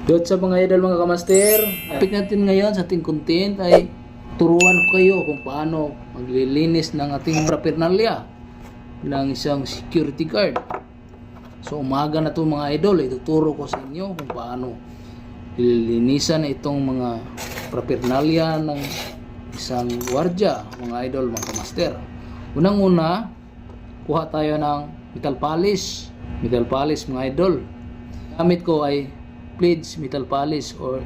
Yun sa mga idol, mga kamaster, topic natin ngayon sa ating content ay turuan ko kayo kung paano maglilinis ng ating paraphernalia ng isang security guard. So umaga na to mga idol, ituturo ko sa inyo kung paano lilinisan itong mga paraphernalia ng isang gwardiya, mga idol, mga kamaster. Unang-una, kuha tayo ng metal polish. Metal polish mga idol. Gamit ko ay Pledge metal polish or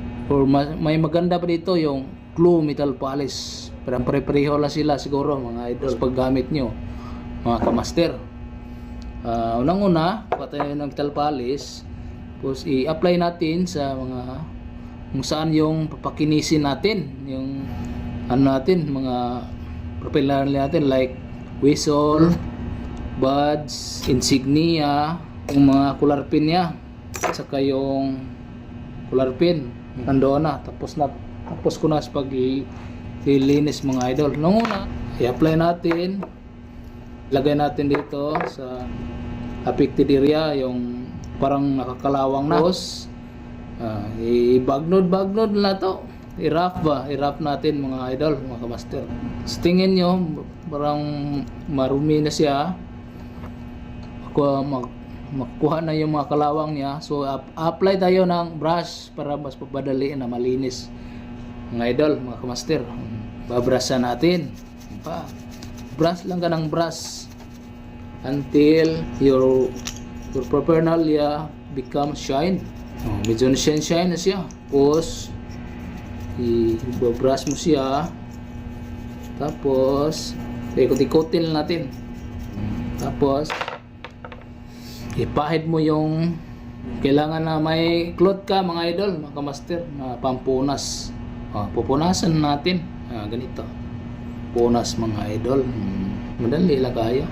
may maganda pa dito yung glue metal polish. Parang pare-pareho lang sila siguro mga idol paggamit nyo mga kamaster. Unang-una, kuha tayo ng metal polish. Tapos i-apply natin sa mga kung saan yung papakinisin natin, yung ano natin, mga propellant natin like whistle, buds, insignia, yung mga collar pin niya, saka yung collar pin nandoon na. Tapos ko na sa paglilinis mga idol. Nung una, i-apply natin, lagay natin dito sa affected area yung parang nakakalawang na. Tapos i-bagnod na to. I-wrap natin mga idol, mga kamaster. So, tingin nyo parang marumi na siya. Makuha na yung mga kalawang niya. So apply tayo ng brush para mas papadali na malinis mga idol, mga kamaster. Babrasan natin brush lang ka ng brush until your paraphernalia become shine. Medyo shine na siya. Tapos i-brush mo siya, tapos ikot-ikotin natin. Tapos ipahid mo yung kailangan na may cloth ka mga idol, mga kamaster, na pampunas. Pupunasan natin ganito, punas mga idol. Madali lang kayo.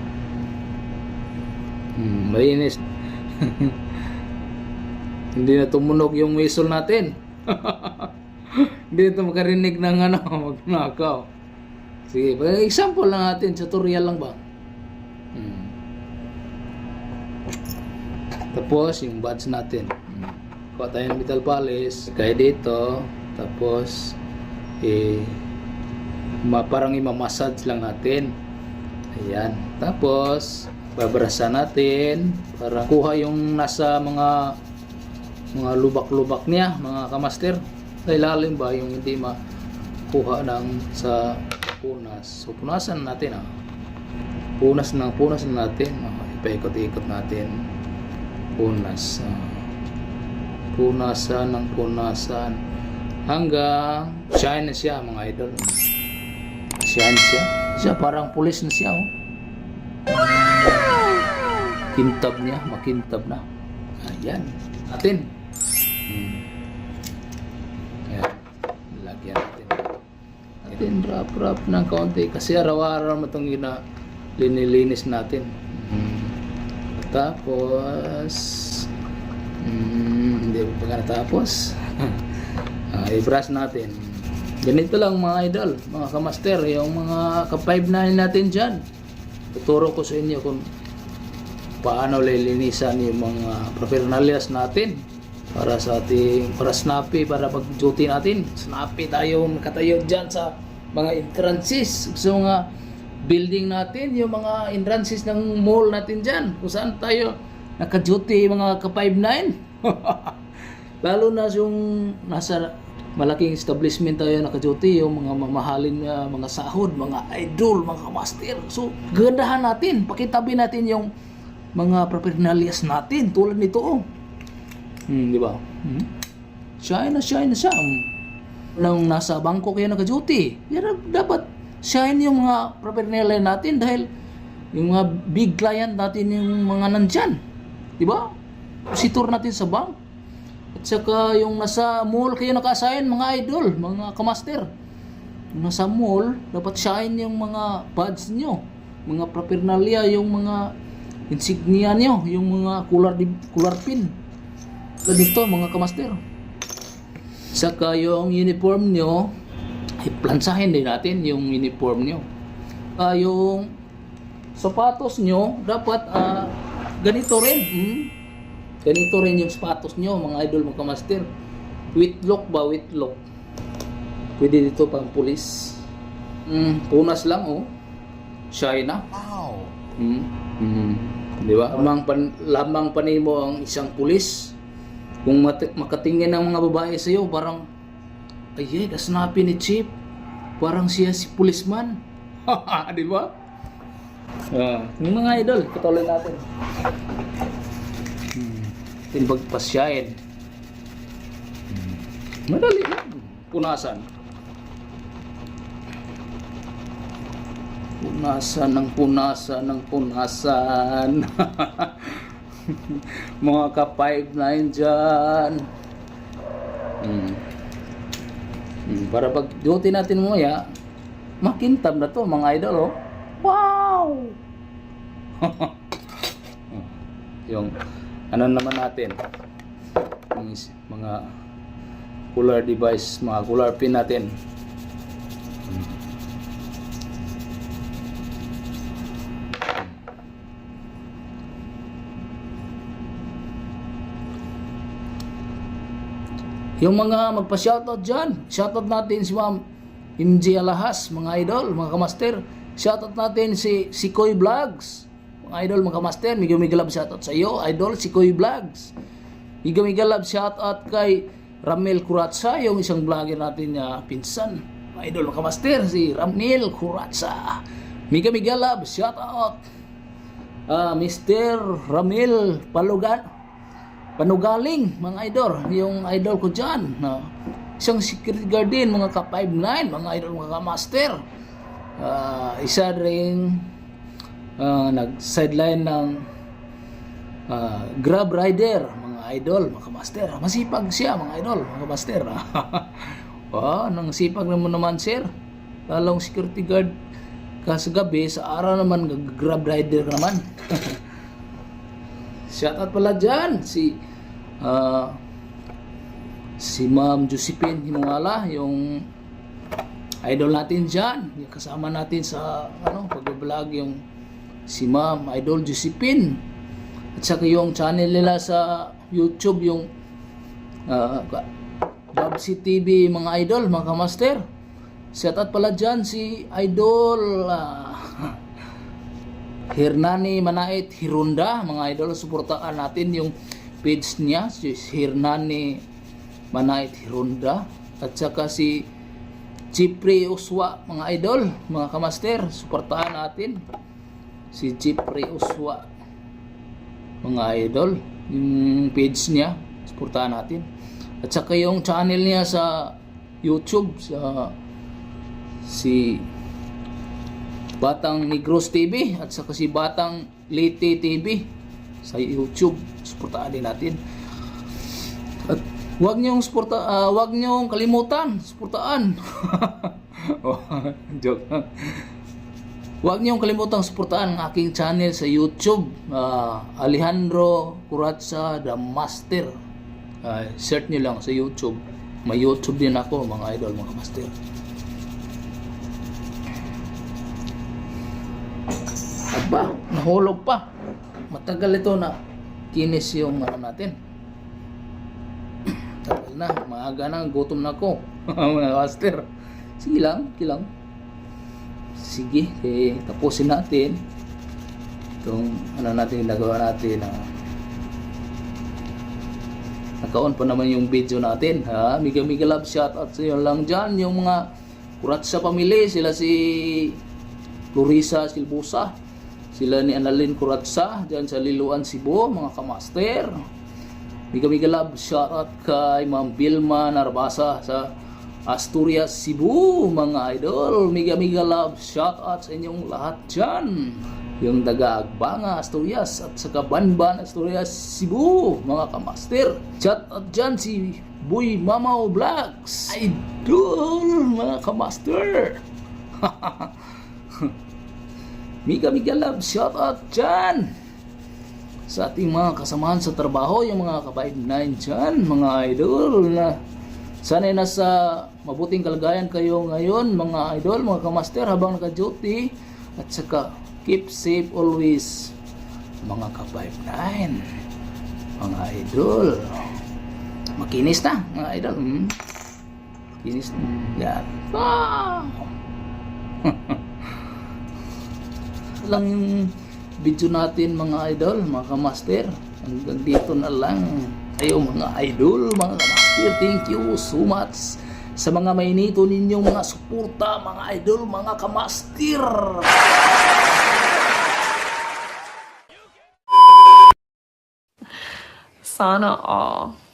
Malinis. Hindi na tumunog yung whistle natin. Hindi na makarinig ng magnakaw. Sige, example lang natin, tutorial lang ba. Tapos yung buds natin, kuha tayo ng metal polish, kaya dito, tapos parang i-massage lang natin. Ayan. Tapos babrasan natin para kuha yung nasa mga lubak-lubak niya mga kamaster. Sa ilalim ba yung hindi makuha ng sa punas. So punasan natin punas natin. Ipaikot-ikot natin. Punasan hanggang shine na siya mga idol. Shine siya parang pulis na siya. Kintab niya, makintab na. Ayan natin. Ayan, lagyan natin wrap ng kaunti kasi araw-araw mo itong linilinis natin. Tapos hindi pa natapos. I-brush natin. Ganito lang mga idol, mga kamaster, yung mga ka-5-9 natin dyan. Tuturo ko sa inyo kung paano lilinisan yung mga paraphernalias natin para sa ating snappy, para pag duty natin snappy tayo nakatayo dyan sa mga entrances sa mga building natin, yung mga entrances ng mall natin dyan, kung saan tayo naka-duty mga ka-5-9. Lalo na yung nasa malaking establishment tayo naka-duty, yung mga mamahalin mga sahod, mga idol, mga master. So gandahan natin, pakitabi natin yung mga paraphernalias natin tulad nito. Di ba? Shine na siya. Nang nasa bangko kayo naka-duty, dapat shine yung mga paraphernalia natin dahil yung mga big client natin yung mga nandyan. Diba? Visitor natin sa bank. At saka yung nasa mall kayo naka-assign mga idol, mga kamaster. Nasa mall, dapat shine yung mga buds nyo, mga paraphernalia, yung mga insignia nyo, yung mga collar pin. Ganito mga kamaster. Saka yung uniform nyo, plansahin din natin yung uniform nyo. Yung sapatos nyo dapat ganito rin. Ganito rin yung sapatos nyo mga idol, mga master. Whitlock ba? Whitlock. Pwede dito pang pulis. Punas lang oh. China. Wow. Di ba? Lamang panimo ang isang pulis. Kung makatingin ng mga babae sa iyo, parang ay, kasnapi ni Chief. Parang siya si policeman. Di ba? Yung mga idol, patuloy natin. Tinbagpasyain. Madali lang. Punasan. Punasan ng punasan ng punasan. Mga ka-5-9 dyan. Para pag duty natin mamaya, makintab na to mga idol oh. Wow! Yung ano naman natin, yung mga cooler device, mga cooler pin natin. Yung mga magpa-shoutout dyan, shoutout natin si Ma'am MJ Alahas, mga idol, mga kamaster. Shoutout natin si Koy Vlogs, mga idol, mga kamaster. Mega love shoutout sa iyo, idol, si Koy Vlogs. Mega love shoutout kay Ramil Curatsa, yung isang vlogger natin na pinsan, mga idol, mga kamaster, si Ramil Curatsa. Mega love shoutout Mr. Ramil Panugaling, mga idol, yung idol ko dyan, isang security guard din, mga ka-5-9, mga idol, mga ka-master. Isa ring nag-sideline ng Grab rider, mga idol, mga ka-master. Masipag siya, mga idol, mga ka-master. Nang sipag naman sir. Lalong security guard kasi gabi, sa araw naman Grab rider ka naman. Shoutout pala dyan si Ma'am Josephine Himungala, yung idol natin dyan, yung kasama natin sa pag-vlog, yung si Ma'am Idol Josephine. At saka yung channel nila sa YouTube, yung Babsi TV, mga idol, mga kamaster. Shoutout pala dyan si Idol Hernani Manait Hirunda, mga idol, suportaan natin yung page niya, si Hernani Manait Hirunda. At saka si Chipre Uswa, mga idol, mga kamaster, suportaan natin si Chipre Uswa, mga idol, yung page niya, suportaan natin. At saka yung channel niya sa YouTube, si Batang Negros TV, at saka si Batang Liti TV sa YouTube, suportahan din natin. At huwag niyong kalimutan suportahan. Joke. Huwag niyong kalimutan suportahan ang aking channel sa YouTube, Alejandro Curatsa The Master. Search niyo lang sa YouTube. May YouTube din ako, mga idol, mga master. Aba, nahulog pa. Matagal ito na kinis yung natin. Tagal na, maaga na, gutom na ako. Mga master. Sige lang. Sige, tapusin natin itong natin ginagawa natin. Naka-on pa naman yung video natin. Mega love shoutout sa iyo lang dyan, yung mga Curatsa family, sila si Clarissa Silbusa, sila ni Annalyn Curatsa dyan sa Liloan, Cebu, mga kamaster. Mega love shoutout kay Ma'am Vilma Narbasa sa Asturias, Cebu, mga idol. Mega love shoutout sa inyong lahat dyan, yung Daga-Agbanga, Asturias, at saka Banban, Asturias, Cebu, mga kamaster. Shoutout dyan si Boy Mamaw Vlogs, idol, mga kamaster. Mega love shoutout dyan sa ating mga kasamahan sa trabaho, yung mga ka-5-9 dyan, mga idol, na sana'y nasa mabuting kalagayan kayo ngayon, mga idol, mga kamaster, habang naka-duty. At saka keep safe always, mga ka-5-9, mga idol, Makinis na, mga idol. Makinis na. Yan. Wow! Lang yung video natin, mga idol, mga kamaster. Hanggang dito na lang. Ayo, mga idol, mga kamaster, thank you so much sa mga mainito ninyong mga suporta, mga idol, mga kamaster. Sana all.